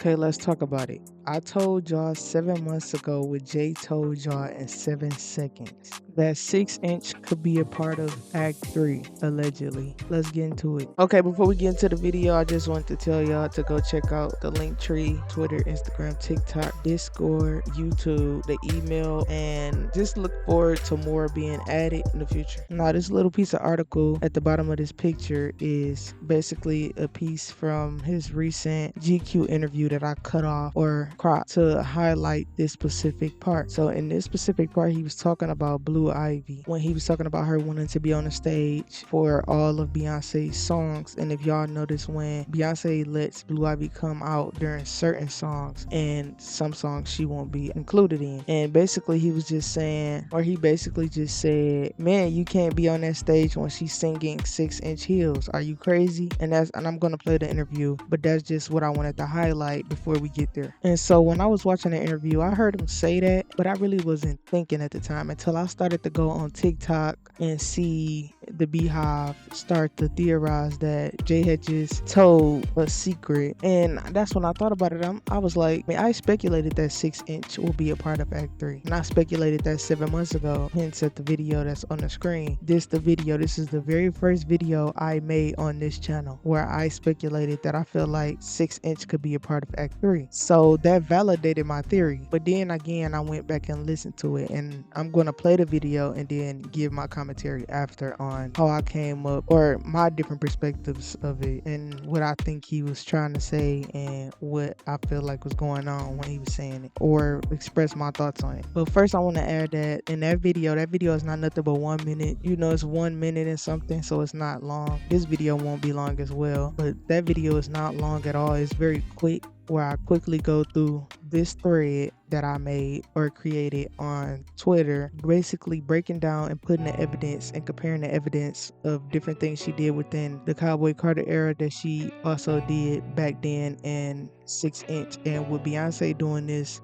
Okay, let's talk about it. I told y'all 7 months ago what Jay told y'all in 7 seconds. That 6-inch could be a part of Act 3, allegedly. Let's get into it. Okay, before we get into the video, I just want to tell y'all to go check out the link tree, Twitter, Instagram, TikTok, Discord, YouTube, the email, and just look forward to more being added in the future. Now, this little piece of article at the bottom of this picture is basically a piece from his recent GQ interview that I cut off or cropped to highlight this specific part. So in this specific part, he was talking about Blue Ivy when he was talking about her wanting to be on the stage for all of Beyonce's songs. And if y'all notice, when Beyonce lets Blue Ivy come out during certain songs, and some songs she won't be included in. And basically he was just saying, or he basically just said, man, you can't be on that stage when she's singing 6-inch heels. Are you crazy? And I'm gonna play the interview, but that's just what I wanted to highlight before we get there. And so when I was watching the interview, I heard him say that, but I really wasn't thinking at the time until I started to go on TikTok and see the Beehive start to theorize that Jay had just told a secret. And that's when I thought about it. I was like, man, I speculated that 6-inch will be a part of Act 3. And I speculated that 7 months ago, hence at the video that's on the screen. This is the very first video I made on this channel where I speculated that I feel like 6-inch could be a part of Act 3. So that validated my theory. But then again, I went back and listened to it, and I'm going to play the video and then give my commentary after on how I came up, or my different perspectives of it, and what I think he was trying to say and what I feel like was going on when he was saying it, or express my thoughts on it. But first I want to add that in that video is not nothing but 1 minute. You know, it's 1 minute and something, so it's not long. This video won't be long as well, but that video is not long at all. It's very quick, where I quickly go through this thread that I made or created on Twitter, basically breaking down and putting the evidence and comparing the evidence of different things she did within the Cowboy Carter era that she also did back then in 6-inch. And with Beyonce doing this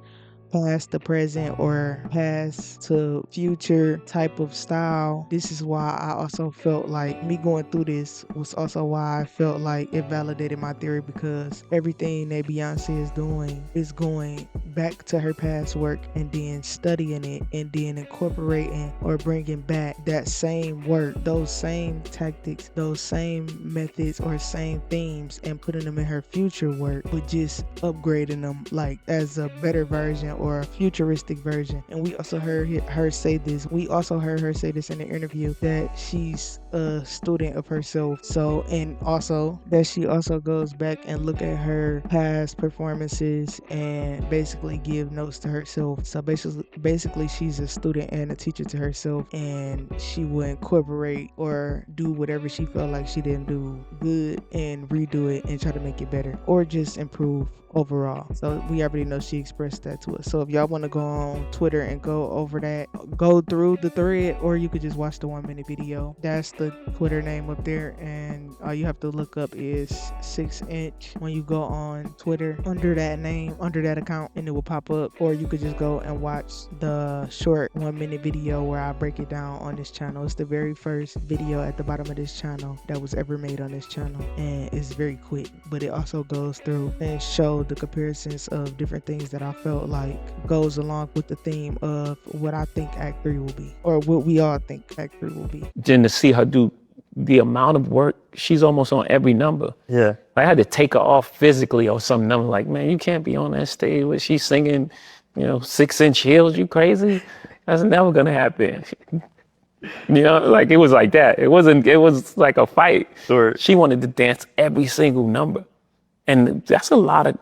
past to present or past to future type of style, this is why I also felt like me going through this was also why I felt like it validated my theory, because everything that Beyonce is doing is going back to her past work and then studying it and then incorporating or bringing back that same work, those same tactics, those same methods or same themes, and putting them in her future work, but just upgrading them like as a better version or a futuristic version. And we also heard her say this. We also heard her say this in the interview, that she's a student of herself. So, and also that she also goes back and look at her past performances and basically give notes to herself. So basically she's a student and a teacher to herself, and she will incorporate or do whatever she felt like she didn't do good and redo it and try to make it better or just improve overall. So we already know she expressed that to us. So if y'all want to go on Twitter and go over that, go through the thread, or you could just watch the 1 minute video. That's the Twitter name up there, and all you have to look up is 6-inch when you go on Twitter under that name, under that account, and it will pop up. Or you could just go and watch the short 1 minute video where I break it down on this channel. It's the very first video at the bottom of this channel that was ever made on this channel, and it's very quick, but it also goes through and shows the comparisons of different things that I felt like goes along with the theme of what I think Act 3 will be, or what we all think Act 3 will be. Then to see her do the amount of work, she's almost on every number. Yeah. I had to take her off physically or some number, like, man, you can't be on that stage where she's singing, 6-inch heels, you crazy? That's never gonna happen. Like it was like that. It was like a fight. Sure. She wanted to dance every single number. And that's a lot of,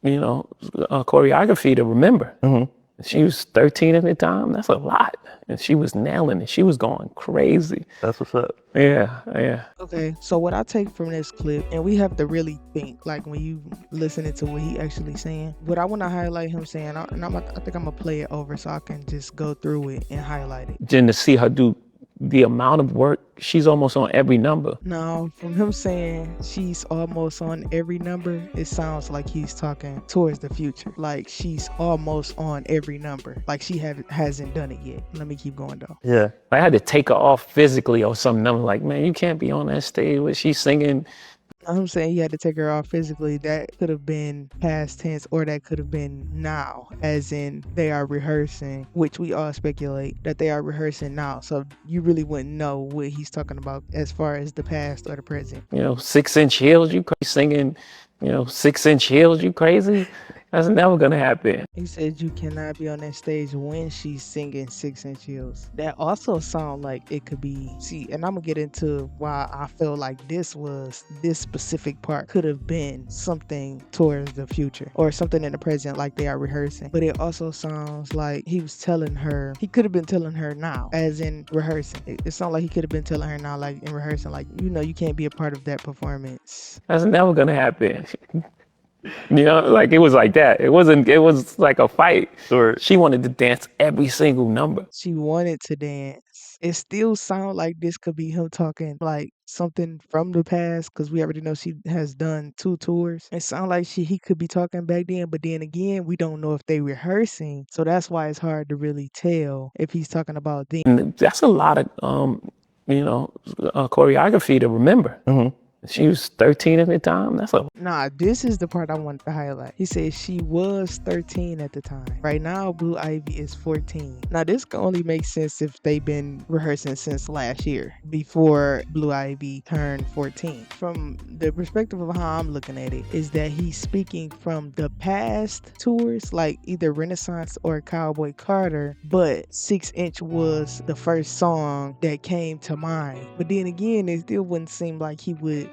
choreography to remember. Mm-hmm. She was 13 at the time. That's a lot. And she was nailing it. She was going crazy. That's what's up. Yeah. Okay, so what I take from this clip, and we have to really think, like when you listening to what he actually saying, what I want to highlight him saying, I think I'm going to play it over so I can just go through it and highlight it. Then to see her do the amount of work, she's almost on every number. Now, from him saying she's almost on every number, it sounds like he's talking towards the future. Like she's almost on every number. Like she hasn't done it yet. Let me keep going though. Yeah. I had to take her off physically or some number, like, man, you can't be on that stage where she's singing I'm saying he had to take her off physically. That could have been past tense, or that could have been now, as in they are rehearsing, which we all speculate that they are rehearsing now. So you really wouldn't know what he's talking about as far as the past or the present. 6-inch heels, you crazy. Singing, 6-inch heels, you crazy? That's never gonna happen. He said you cannot be on that stage when she's singing 6-inch heels. That also sound like it could be, see, and I'm gonna get into why I feel like this specific part could have been something towards the future or something in the present, like they are rehearsing. But it also sounds like he was telling her, he could have been telling her now, as in rehearsing. It sounds like he could have been telling her now, like in rehearsing, like, you can't be a part of that performance. That's never gonna happen. Like it was like that. It was like a fight. Or she wanted to dance every single number. She wanted to dance. It still sounds like this could be him talking like something from the past, because we already know she has done 2 tours. It sounds like he could be talking back then, but then again, we don't know if they rehearsing. So that's why it's hard to really tell if he's talking about then. And that's a lot of choreography to remember. She was 13 at the time. Nah, this is the part I wanted to highlight. He said she was 13 at the time. Right now, Blue Ivy is 14. Now, this can only make sense if they've been rehearsing since last year, before Blue Ivy turned 14. From the perspective of how I'm looking at it, is that he's speaking from the past tours, like either Renaissance or Cowboy Carter, but 6-inch was the first song that came to mind. But then again, it still wouldn't seem like he would.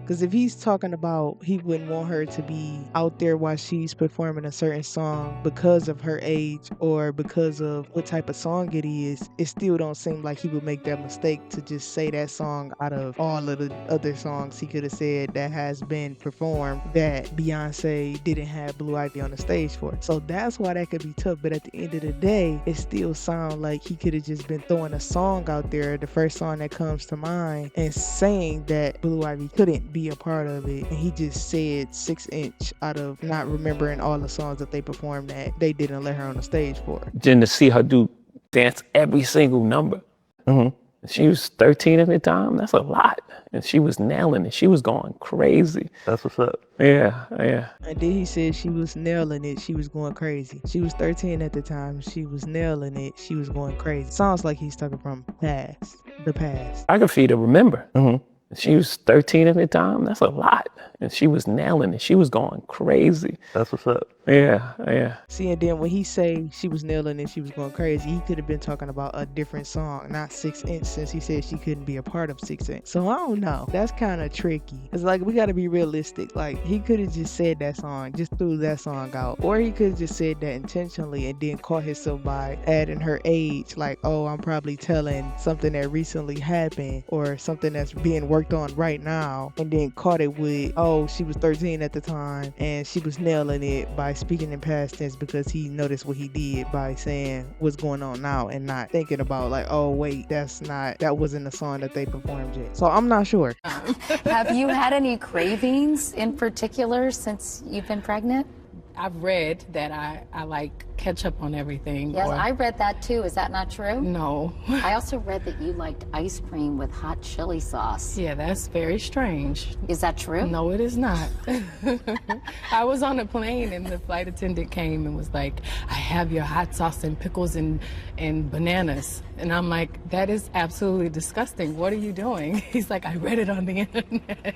Because if he's talking about he wouldn't want her to be out there while she's performing a certain song because of her age or because of what type of song it is, it still don't seem like he would make that mistake to just say that song out of all of the other songs he could have said that has been performed that Beyonce didn't have Blue Ivy on the stage for. So that's why that could be tough. But at the end of the day, it still sounds like he could have just been throwing a song out there, the first song that comes to mind, and saying that Blue Ivy couldn't be a part of it, and he just said 6-inch out of not remembering all the songs that they performed that they didn't let her on the stage for. Then to see her dance every single number. She was 13 at the time. That's a lot. And she was nailing it. She was going crazy. That's what's up. Yeah. And then he said she was nailing it. She was going crazy. She was 13 at the time. She was nailing it. She was going crazy. Sounds like he's talking from the past. Choreography to remember. She was 13 at the time. That's a lot. And she was nailing it. She was going crazy. That's what's up. Yeah. See, and then when he say she was nailing it, she was going crazy, he could have been talking about a different song, not 6-inch, since he said she couldn't be a part of 6-inch. So I don't know. That's kind of tricky. It's like, we got to be realistic. Like, he could have just said that song, just threw that song out. Or he could have just said that intentionally and then caught himself by adding her age. Like, oh, I'm probably telling something that recently happened or something that's being worked on right now. And then caught it with, oh, she was 13 at the time and she was nailing it by speaking in past tense, because he noticed what he did by saying what's going on now and not thinking about like, oh wait, that wasn't a song that they performed yet. So I'm not sure. Have you had any cravings in particular since you've been pregnant? I've read that I like ketchup on everything. Yes, I read that too. Is that not true? No. I also read that you liked ice cream with hot chili sauce. Yeah, that's very strange. Is that true? No, it is not. I was on a plane and the flight attendant came and was like, I have your hot sauce and pickles and bananas. And I'm like, that is absolutely disgusting. What are you doing? He's like, I read it on the internet.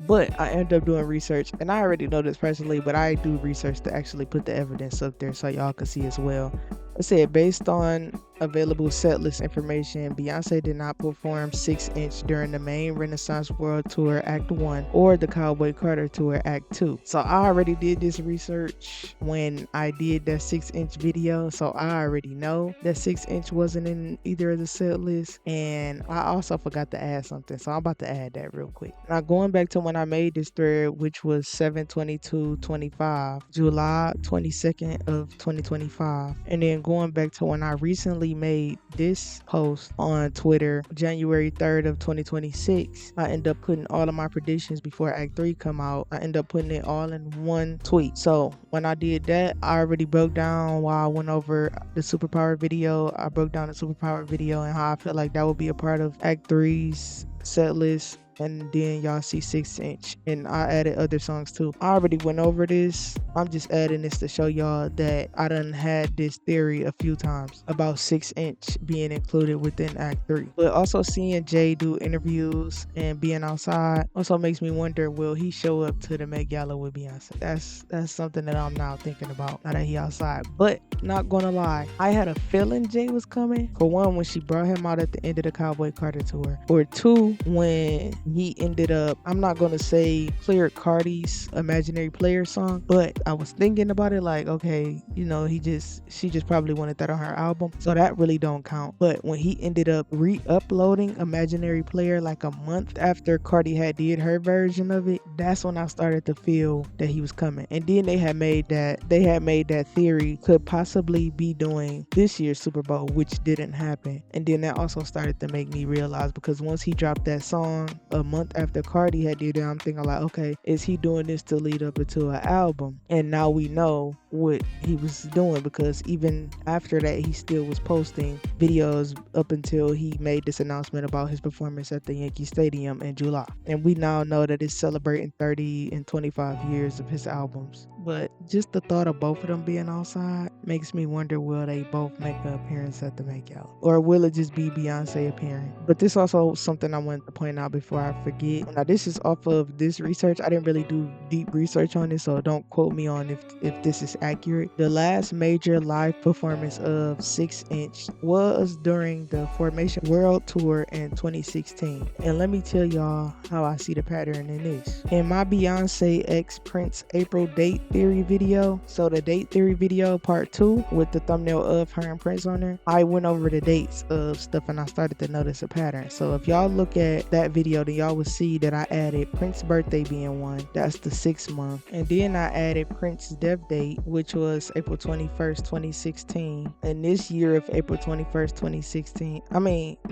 But I ended up doing research, and I already know this personally, but I do research to actually put the evidence up there so y'all can see as well. I said, based on available set list information, Beyonce did not perform 6-inch during the main Renaissance World Tour Act 1 or the Cowboy Carter Tour Act 2. So I already did this research when I did that 6-inch video, so I already know that 6-inch wasn't in either of the set lists. And I also forgot to add something, so I'm about to add that real quick. Now, going back to when I made this thread, which was 7/22/25, July 22nd of 2025, and then going back to when I recently made this post on Twitter, January 3rd of 2026, I end up putting all of my predictions before Act 3 come out. I end up putting it all in one tweet. So when I did that, I already broke down while I went over the superpower video. I broke down the superpower video and how I felt like that would be a part of Act 3's set list. and then y'all see 6 inch, and I added other songs too. I already went over this. I'm just adding this to show y'all that I done had this theory a few times about 6 inch being included within Act 3. But also seeing Jay do interviews and being outside also makes me wonder, will he show up to the Met Gala with Beyonce? That's something that I'm now thinking about now that he outside. But not gonna lie, I had a feeling Jay was coming. For one, when she brought him out at the end of the Cowboy Carter tour. Or two, when he ended up, I'm not gonna say cleared Cardi's Imaginary Player song, but I was thinking about it like, okay, you know, she just probably wanted that on her album, so that really don't count. But when he ended up re-uploading Imaginary Player like a month after Cardi had did her version of it, that's when I started to feel that he was coming. And then they had made that theory could possibly be doing this year's Super Bowl, which didn't happen. And then that also started to make me realize, because once he dropped that song a month after Cardi had did it, I'm thinking like, okay, is he doing this to lead up into an album? And now we know what he was doing, because even after that he still was posting videos up until he made this announcement about his performance at the Yankee Stadium in July. And we now know that it's celebrating 30 and 25 years of his albums. But just the thought of both of them being outside makes me wonder, will they both make an appearance at the Met Gala? Or will it just be Beyonce appearing? But this also something I wanted to point out before I forget. Now this is off of this research. I didn't really do deep research on this, so don't quote me on if this is accurate. The last major live performance of 6 inch was during the Formation World Tour in 2016. And let me tell y'all how I see the pattern in this. In my Beyonce x Prince April date theory video, so the date theory video part 2 with the thumbnail of her and Prince on there, I went over the dates of stuff and I started to notice a pattern. So if y'all look at that video, then y'all will see that I added Prince's birthday being one. That's the 6th month. And then I added Prince's death date, which was April 21st, 2016. And this year of April 21st, 2016,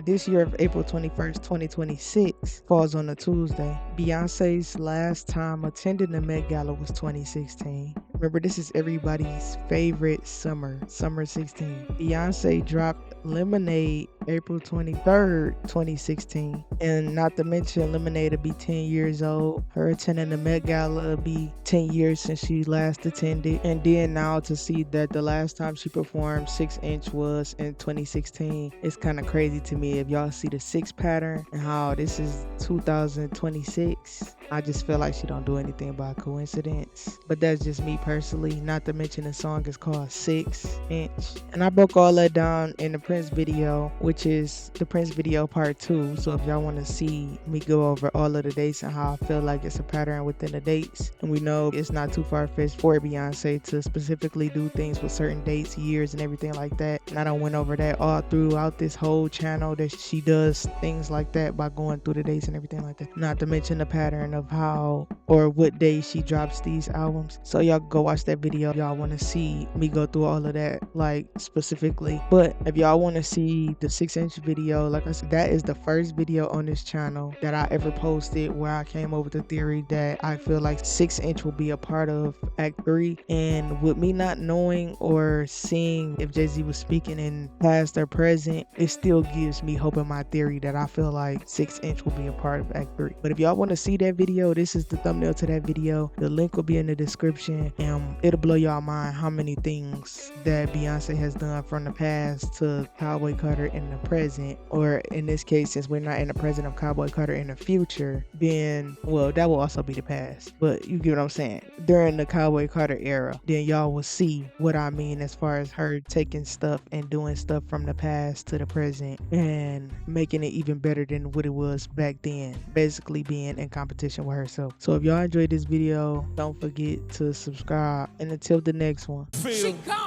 this year of April 21st, 2026 falls on a Tuesday. Beyonce's last time attending the Met Gala was 2016. Remember, this is everybody's favorite summer 16. Beyonce dropped Lemonade April 23rd, 2016. And not to mention, Lemonade will be 10 years old. Her attending the Met Gala will be 10 years since she last attended. And then now to see that the last time she performed 6 inch was in 2016, it's kind of crazy to me. If y'all see the 6 pattern and how this is 2026, I just feel like she don't do anything by coincidence. But that's just me personally. Not to mention the song is called 6 inch. And I broke all that down in the Prince video, which is the Prince video part 2. So if y'all want to see me go over all of the dates and how I feel like it's a pattern within the dates, and we know it's not too far-fetched for Beyonce to specifically do things with certain dates, years, and everything like that. And I done went over that all throughout this whole channel, that she does things like that by going through the dates and everything like that. Not to mention the pattern of how or what day she drops these albums. So y'all go watch that video if y'all want to see me go through all of that, like specifically. But if y'all want to see the 6 inch video, like I said, that is the first video on this channel that I ever posted where I came up with the theory that I feel like 6 inch will be a part of Act 3. And with me not knowing or seeing if Jay-Z was speaking in past or present, it still gives me hope in my theory that I feel like 6 inch will be a part of Act 3. But if y'all want to see that video, this is the thumbnail to that video. The link will be in the description, and it'll blow y'all mind how many things that Beyonce has done from the past to Cowboy Carter in the present, or in this case, since we're not in the present of Cowboy Carter, in the future, being, well, that will also be the past, but you get what I'm saying, during the Cowboy Carter era. Then y'all will see what I mean as far as her taking stuff and doing stuff from the past to the present and making it even better than what it was back then, basically being in competition with herself. So if y'all enjoyed this video, don't forget to subscribe, and until the next one. She gone.